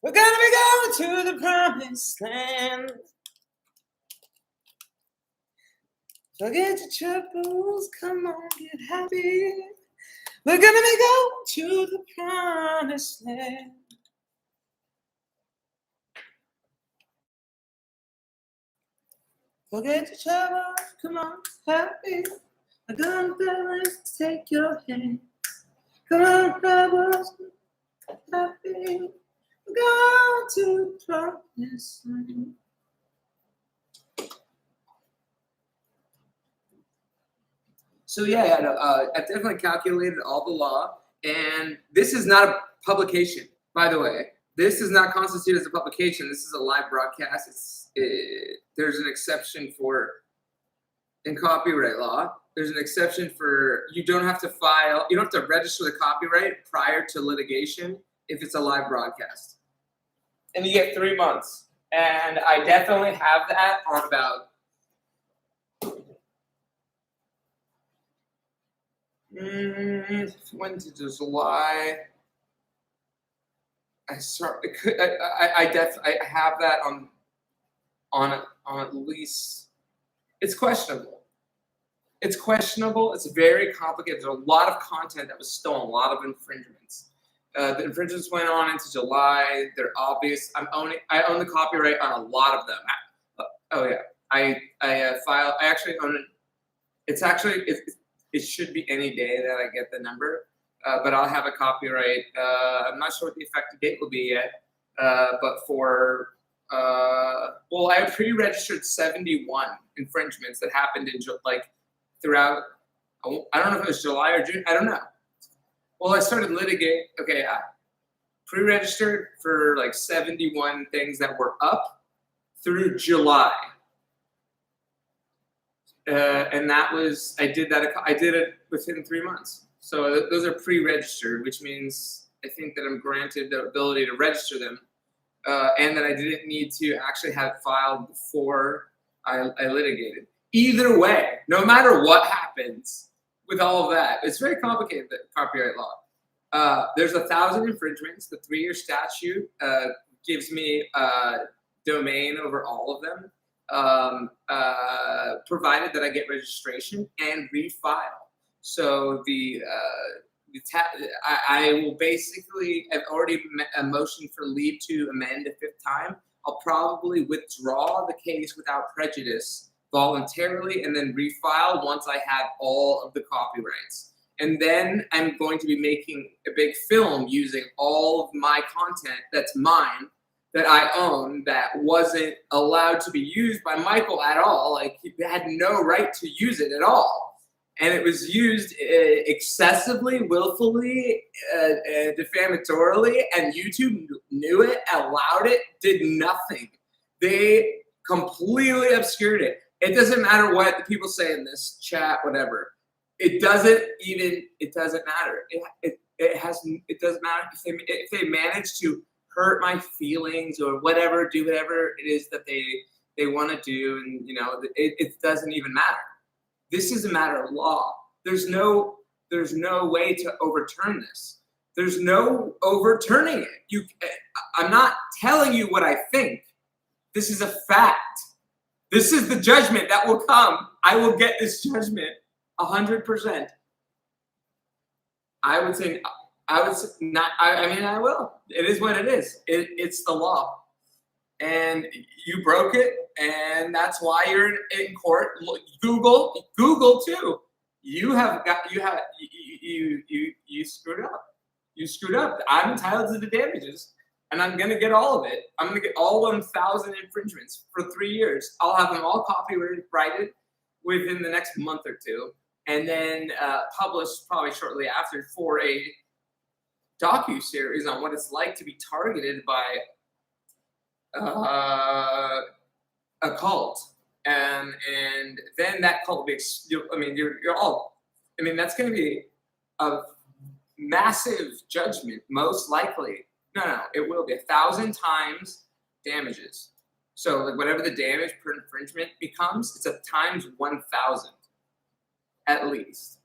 We're gonna be going to the promised land. Forget your troubles, come on, get happy. We're gonna be going to the promised land. Forget your troubles, come on, happy. I'm gonna balance, take your hand. Come on, troubles, happy. Go to the promised land. So yeah, I've definitely calculated all the law, and this is not a publication, by the way. This does not constitute as a publication. This is a live broadcast. There's an exception for, in copyright law, there's an exception for, you don't have to register the copyright prior to litigation if it's a live broadcast. And you get 3 months. And I definitely have that on about when to July. I have that on at least. It's questionable. It's questionable. It's very complicated. There's a lot of content that was stolen. A lot of infringements. The infringements went on into July. They're obvious. I own the copyright on a lot of them. I actually own it. It's actually it should be any day that I get the number. But I'll have a copyright. I'm not sure what the effective date will be yet. But for I pre-registered 71 infringements that happened in throughout. I don't know if it was July or June. I don't know. Well, I started litigating. Okay, I pre-registered for 71 things that were up through July. And that was, I did it within 3 months. So those are pre-registered, which means I think that I'm granted the ability to register them, and that I didn't need to actually have it filed before I litigated. Either way, no matter what happens with all of that, it's very complicated, the copyright law. There's 1,000 infringements. The 3-year statute gives me domain over all of them. Provided that I get registration and refile. So I will basically have already a motion for leave to amend a 5th time. I'll probably withdraw the case without prejudice voluntarily and then refile once I have all of the copyrights. And then I'm going to be making a big film using all of my content that's mine, that I own, that wasn't allowed to be used by Michael at all. He had no right to use it at all. And it was used excessively, willfully, defamatorily, and YouTube knew it, allowed it, did nothing. They completely obscured it. It doesn't matter what the people say in this chat, whatever. It doesn't matter. It doesn't matter if they manage to hurt my feelings or whatever, do whatever it is that they want to do, and it doesn't even matter. This is a matter of law. There's no way to overturn this. There's no overturning it. I'm not telling you what I think. This is a fact. This is the judgment that will come. I will get this judgment 100%. I would say not. I will. It is what it is. It's the law, and you broke it, and that's why you're in court. Google too. You screwed up. You screwed up. I'm entitled to the damages, and I'm gonna get all of it. I'm gonna get all 1,000 infringements for 3 years. I'll have them all copyrighted within the next month or two, and then published probably shortly after for a docu-series on what it's like to be targeted by a cult, and then that cult makes you're all. That's going to be a massive judgment, most likely. No, it will be 1,000 times damages. So whatever the damage per infringement becomes, it's a times 1,000 at least.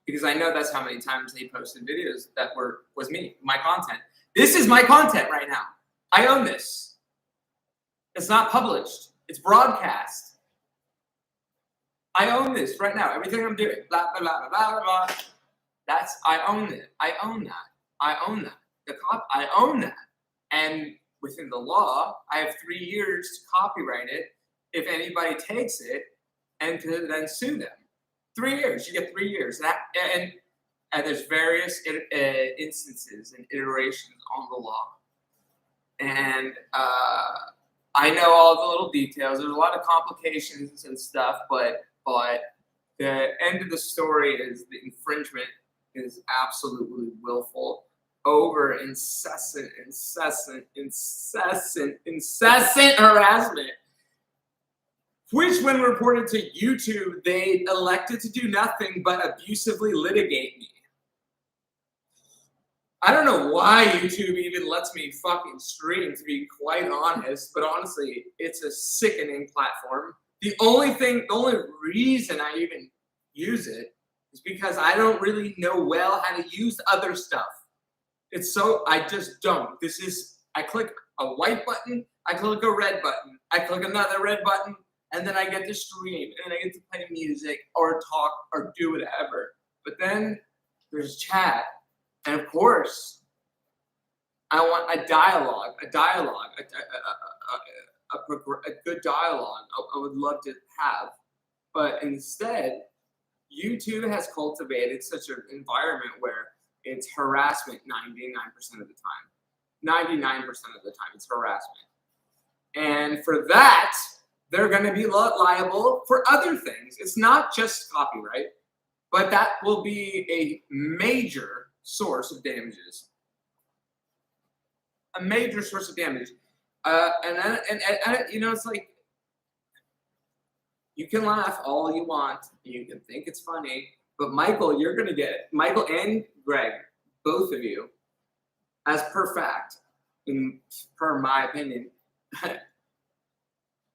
Because I know that's how many times they posted videos that was me, my content. This is my content right now. I own this. It's not published. It's broadcast. I own this right now. Everything I'm doing. Blah, blah, blah, blah, blah, blah. I own it. I own that. I own that. I own that. And within the law, I have 3 years to copyright it if anybody takes it and to then sue them. 3 years. You get 3 years. And there's various instances and iterations on the law. And I know all the little details. There's a lot of complications and stuff, but the end of the story is the infringement is absolutely willful, over incessant harassment, which when reported to YouTube, they elected to do nothing but abusively litigate me. I don't know why YouTube even lets me fucking stream, to be quite honest, but honestly, it's a sickening platform. The only reason I even use it is because I don't really know well how to use other stuff. I just don't. I click a white button, I click a red button, I click another red button, and then I get to stream, and then I get to play music, or talk, or do whatever. But then there's chat. And of course, I want a dialogue, a good dialogue. I would love to have, but instead, YouTube has cultivated such an environment where it's harassment 99% of the time. 99% of the time, it's harassment, and for that, they're going to be liable for other things. It's not just copyright, but that will be a major source of damages. A major source of damage. And you know, it's like, you can laugh all you want, you can think it's funny, but Michael, you're gonna get, Michael and Greg, both of you, as per fact, per my opinion,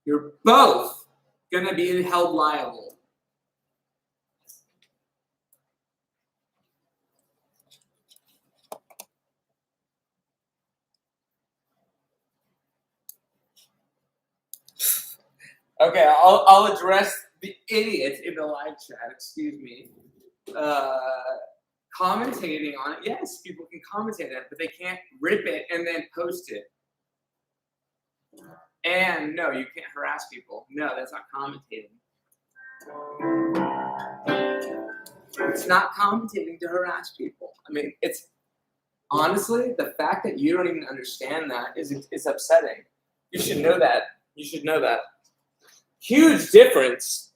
you're both gonna be held liable. Okay, I'll address the idiot in the live chat. Excuse me. Commentating on it. Yes, people can commentate it, but they can't rip it and then post it. And no, you can't harass people. No, that's not commentating. It's not commentating to harass people. I mean, it's honestly the fact that you don't even understand that is upsetting. You should know that. You should know that. Huge difference.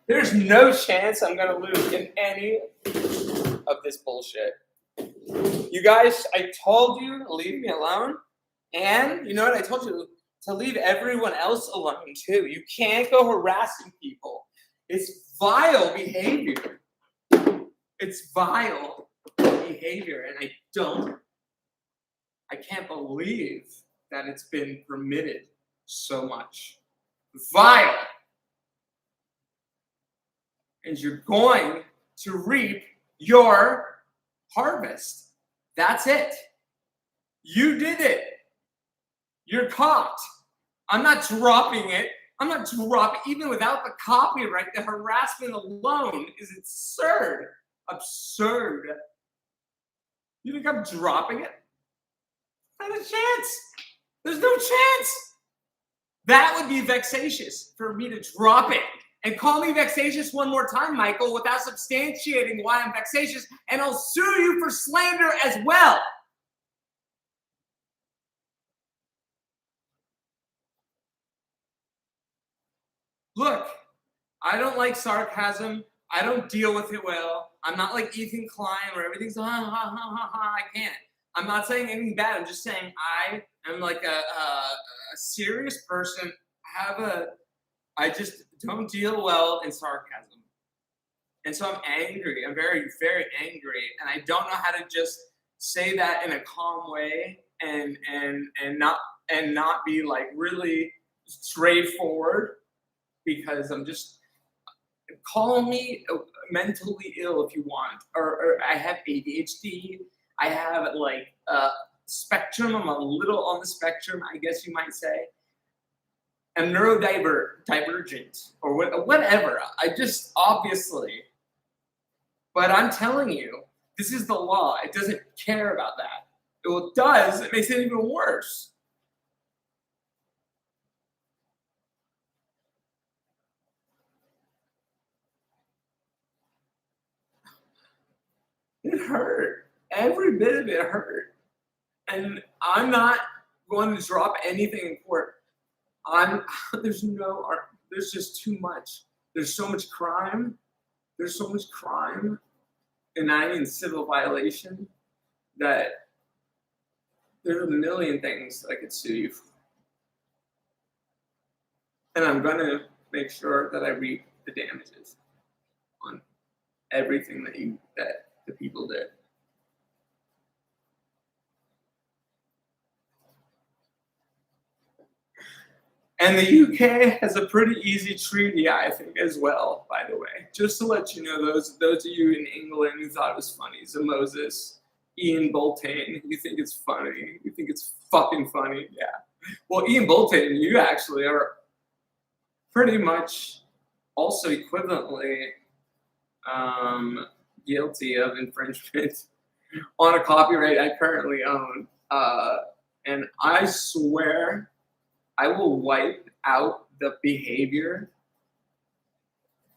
There's no chance I'm going to lose in any of this bullshit. You guys, I told you to leave me alone. And you know what? I told you to leave everyone else alone too. You can't go harassing people. It's vile behavior. It's vile behavior. And I can't believe that it's been permitted so much. Vile. And you're going to reap your harvest. That's it. You did it. You're caught. I'm not dropping it. I'm not dropping, even without the copyright, the harassment alone is absurd. Absurd. You think I'm dropping it? Not a chance. There's no chance. That would be vexatious for me to drop it. And call me vexatious one more time, Michael, without substantiating why I'm vexatious, and I'll sue you for slander as well. Look, I don't like sarcasm. I don't deal with it well. I'm not like Ethan Klein where everything's ha ha ha ha ha. I can't. I'm not saying anything bad. I'm just saying I am like a serious person. I just don't deal well in sarcasm. And so I'm angry. I'm very, very angry. And I don't know how to just say that in a calm way and not be like really straightforward, because I'm just, call me mentally ill if you want, or I have ADHD. I have like spectrum. I'm a little on the spectrum, I guess you might say. I'm neurodivergent or whatever. I just obviously, but I'm telling you, this is the law. It doesn't care about that. Well, it does. It makes it even worse. It hurt. Every bit of it hurt. And I'm not going to drop anything in court. There's just too much. There's so much crime. There's so much crime, and I mean civil violation, that there's a million things that I could sue you for. And I'm gonna make sure that I reap the damages on everything that the people did. And the UK has a pretty easy treaty, I think, as well, by the way. Just to let you know, those of you in England who thought it was funny, Moses, Ian Boltain, you think it's funny. You think it's fucking funny, yeah. Well, Ian Boltain, you actually are pretty much also equivalently guilty of infringement on a copyright I currently own. And I swear I will wipe out the behavior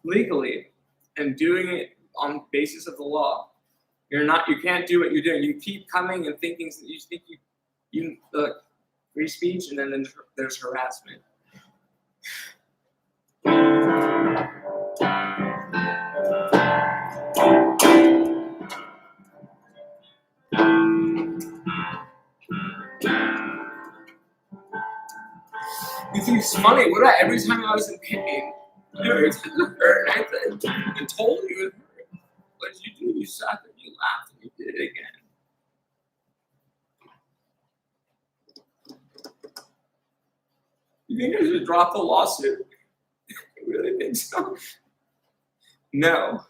legally and doing it on basis of the law. You can't do what you're doing. You keep coming and thinking that you think you free speech, and then there's harassment. You think it's funny? What about every time I was in pain? Every time it hurt, I told you it hurt. What did you do? You sat there, you laughed, and you did it again. You think I should drop the lawsuit? You really think so? No.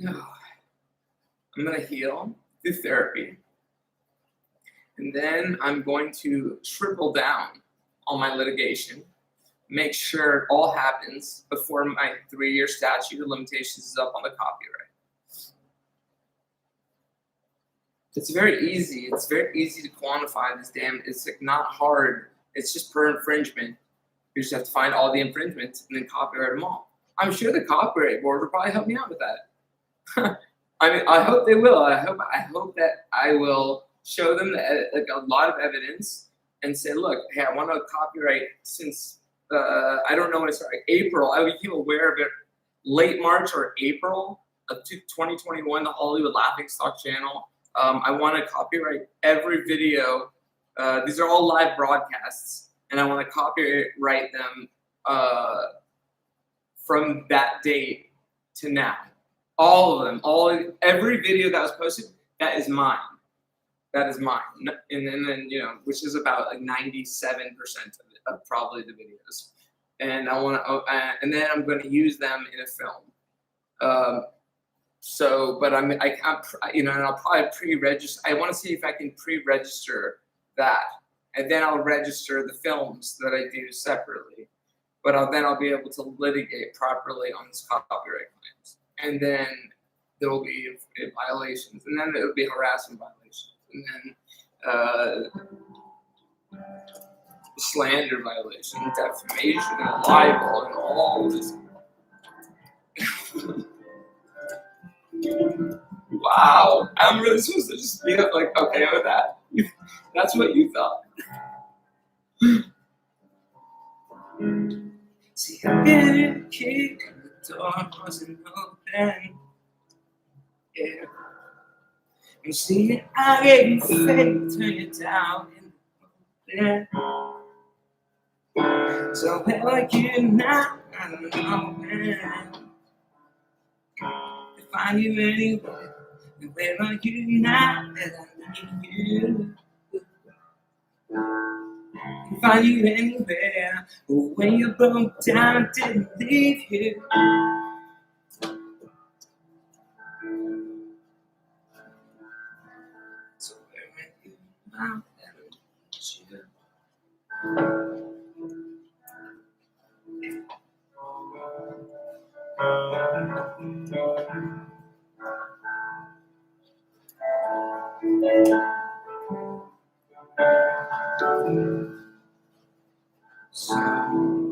I'm gonna heal through therapy. And then I'm going to triple down on my litigation, make sure it all happens before my 3-year statute of limitations is up on the copyright. It's very easy. It's very easy to quantify this it's like not hard. It's just per infringement. You just have to find all the infringements and then copyright them all. I'm sure the copyright board will probably help me out with that. I mean, I hope they will. I hope that I will show them like a lot of evidence and say, look, hey, I want to copyright since I don't know when it started. April. I became aware of it late March or April of 2021. The Hollywood Laughingstock channel. I want to copyright every video. These are all live broadcasts, and I want to copyright them from that date to now. All of them. Every video that was posted, that is mine. That is mine, and then which is about like 97% of probably the videos, and I want to, and then I'm going to use them in a film. But I can't, and I'll probably pre-register. I want to see if I can pre-register that, and then I'll register the films that I do separately. But I'll be able to litigate properly on these copyright claims, and then there will be violations, and then it will be harassment violations. And then slander violation, defamation, and libel, and all this. Wow, I'm really supposed to just be like okay with that? That's what you thought. See, I didn't kick, the door wasn't open. Yeah. You see, I gave you faith, turn you down in the bed. So where are you now? I don't know when. To find you anywhere. And where are you now that I need you? To find you anywhere. When you broke down, I didn't leave you. I need you. Somewhere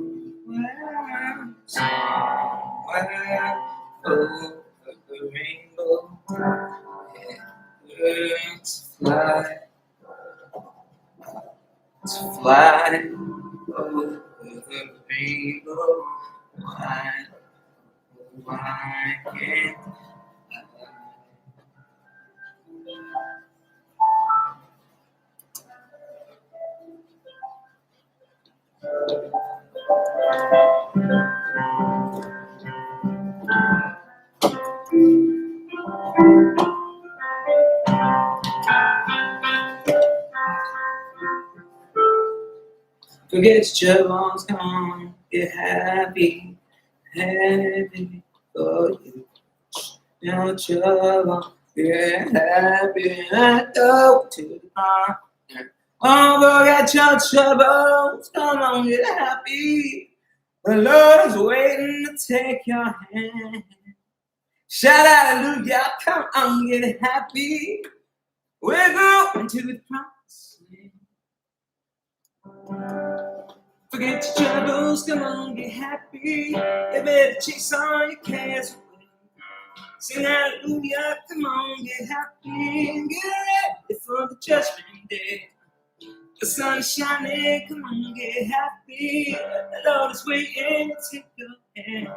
over the rainbow, birds fly, fly over the rainbow. Why can't I? Forget your troubles, come on, get happy, happy for you. No trouble, get happy, and go to the bar. Oh, forget your troubles, come on, get happy. The Lord is waiting to take your hand. Shout hallelujah, come on, get happy. We're going to the promised land. Forget your troubles, come on, get happy. You better chase all your cares away. Sing hallelujah, come on, get happy. And get ready for the judgment day. The sun is shining, come on, get happy. The Lord is waiting to take your hand.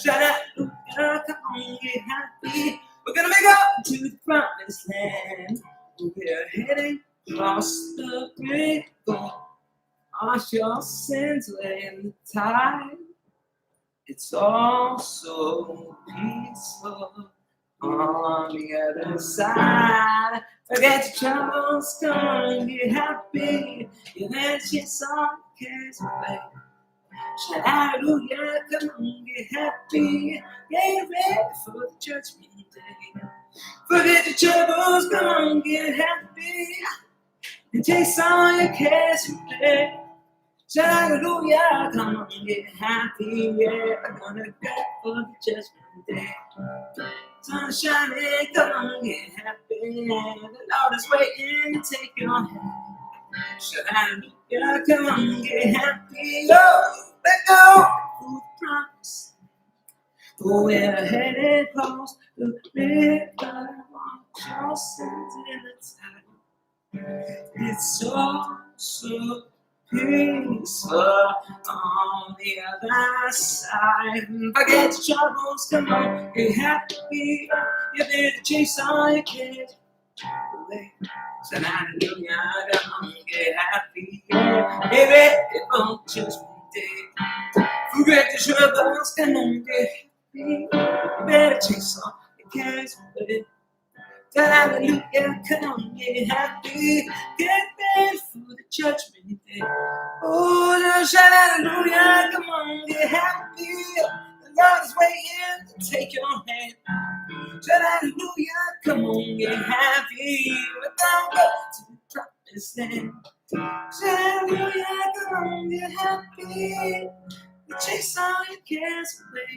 Shout hallelujah, come on, get happy. We're gonna make up to the promised land. We're heading across the great gulf. Wash your sins away in the tide. It's all so peaceful on the other side. Forget your troubles, come on, get happy. You let your song cares away. Shout hallelujah, come on, get happy. Get ready for the judgment day. Forget your troubles, come on, get happy. And chase all your cares away. Shout hallelujah, come on, get happy, yeah. I'm gonna go for the judgment day. Sun shining, come on, get happy. The Lord is waiting to take your hand. Shout hallelujah, come on, get happy. Oh, let go for the promise. Oh, we're headed close to the river. Watch your sins in the tide. It's so peaceful on the other side. Forget your troubles, come on, get happy. You better chase all your cares away. So hallelujah, come on, get happy. Yeah, baby, it won't just be day. Forget your troubles, come on, get happy. You better chase all your cares away. Hallelujah, come on, get happy. Get ready for the judgment day. Oh, now shout hallelujah, come on, get happy. The Lord is waiting to take your hand. Shout hallelujah, come on, get happy. We're gonna go to the promised land. Shout hallelujah, come on, get happy. We chase all your cares away.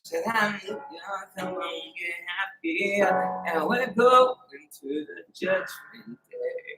Shout hallelujah, come on, get happy. And we're going to the judgment day.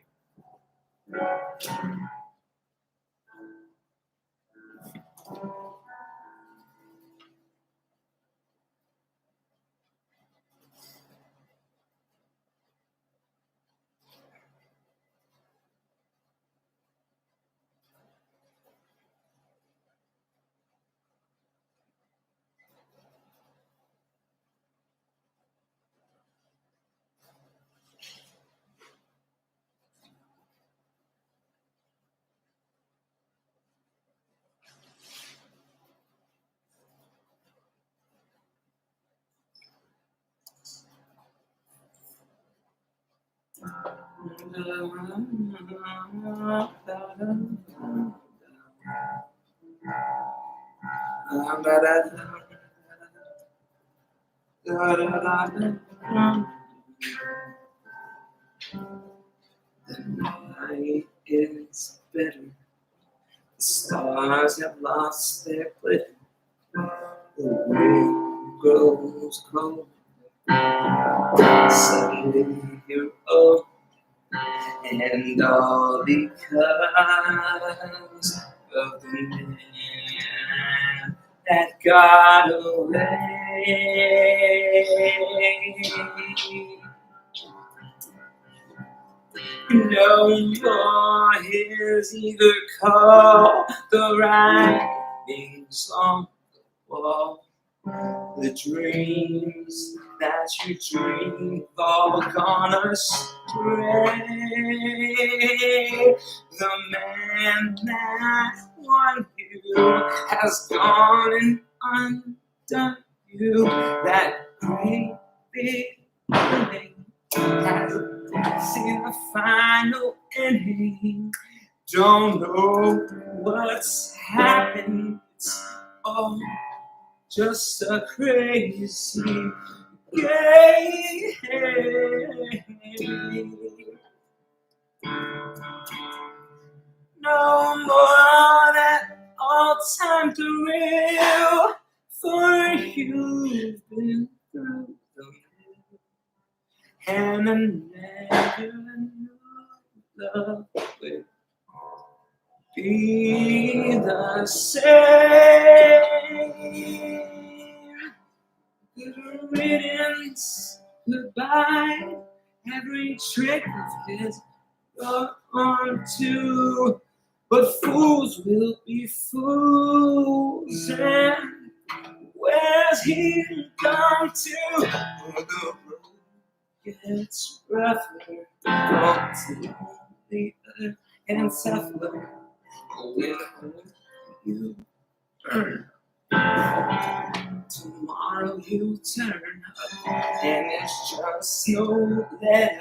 night is bitter. The stars have lost their glitter. The wind grows cold. Suddenly you're old. And all because of the man that got away. No more hears either call the writings on the wall. The dreams that you dream all gone astray. The man that won you has gone and undone you. That great big thing has seen the final ending. Don't know what's happened. It's all just a crazy game. No more that all-time thrill, for you've been through the mill, and I never knew love would be the same. Good riddance, goodbye. Every trick of his you're on too. But fools will be fools, and where's he gone to? The road gets rougher, gone to the earth and tougher. When you burn, tomorrow you turn up, and it's just no let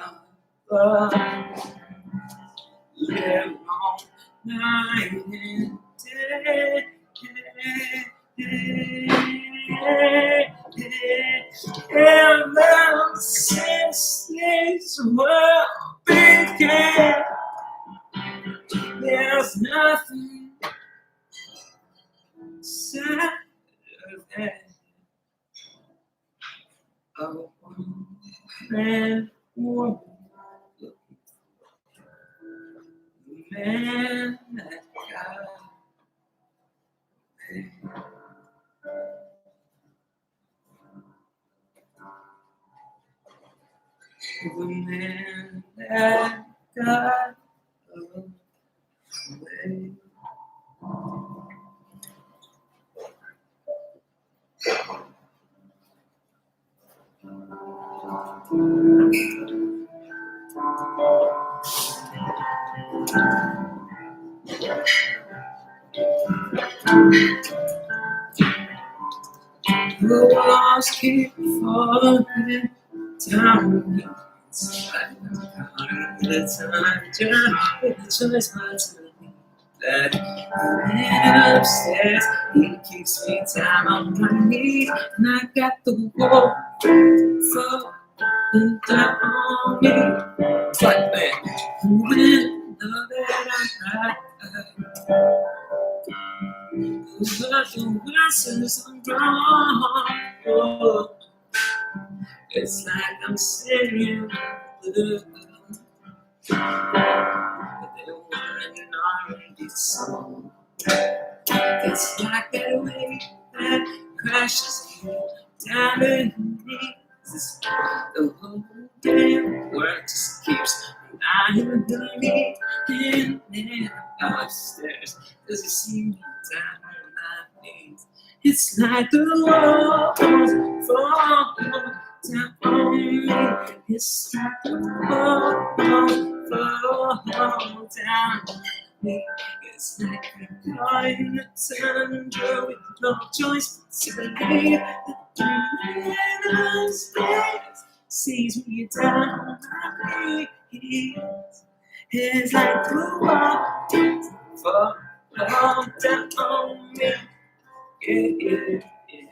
up. Live long night and day. Ever since this world began, there's nothing sadder than a man woman. Man that got away. The man that got away. The walls keep falling down. It's like I'm the time turn with the choice my time. That man upstairs, he keeps me down on my knees, and I got the wall falling down on me. It's like that. When know that I'm right. But the answers are wrong. Oh, it's like I'm singing blue, but they weren't an R&B song. It's like that wave that crashes you down in me. The whole damn world just keeps lying to me. And then upstairs, does it see me down on my knees? It's like the walls fall down on me. It's like the walls fall down on me. It's like a car in the tundra with no choice but to believe that the man upstairs sees me down on my knees. It's like the walls fall down on me. Yeah, yeah, yeah.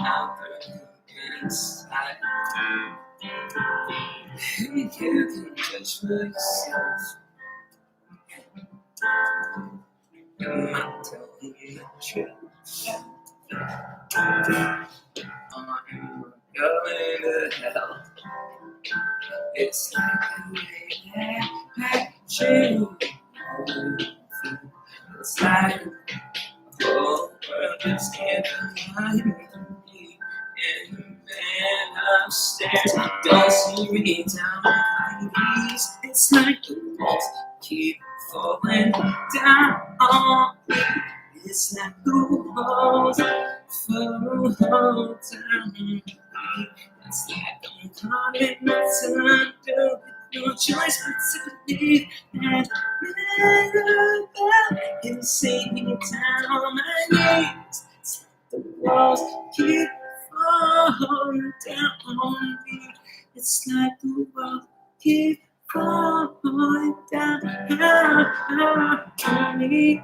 out the inside. You can judge for yourself. I'm not telling you the truth. I'm going to hell. It's like the way that you. It's like the whole world is getting behind me. And then upstairs, don't see me down on my knees. It's like the walls keep falling down on me. It's like the walls fall down me. It's like I'm caught in the tunnel, no choice but to leave. And never you see me down on my knees. It's like the walls keep falling down on me. It's like the walls keep falling down on me.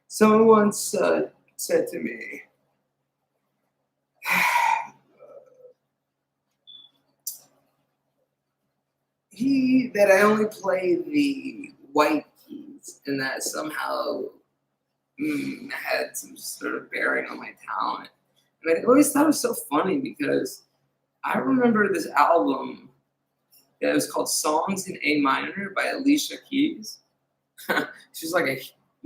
Someone once said to me, that I only play the white keys and that somehow had some sort of bearing on my talent. And I always thought it was so funny because I remember this album that was called Songs in A Minor by Alicia Keys. She's like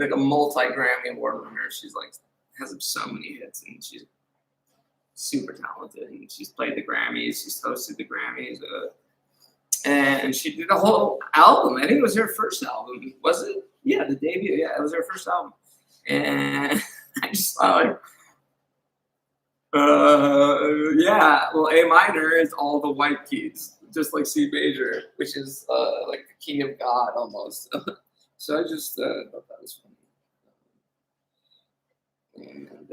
a multi-Grammy award winner. She's like has so many hits and she's super talented and she's played the Grammys. She's hosted the Grammys. And she did a whole album. I think it was her first album. Was it? Yeah, the debut. Yeah, it was her first album. And I just thought, like, yeah, well, A minor is all the white keys, just like C major, which is like the key of God almost. So I just thought that was funny. And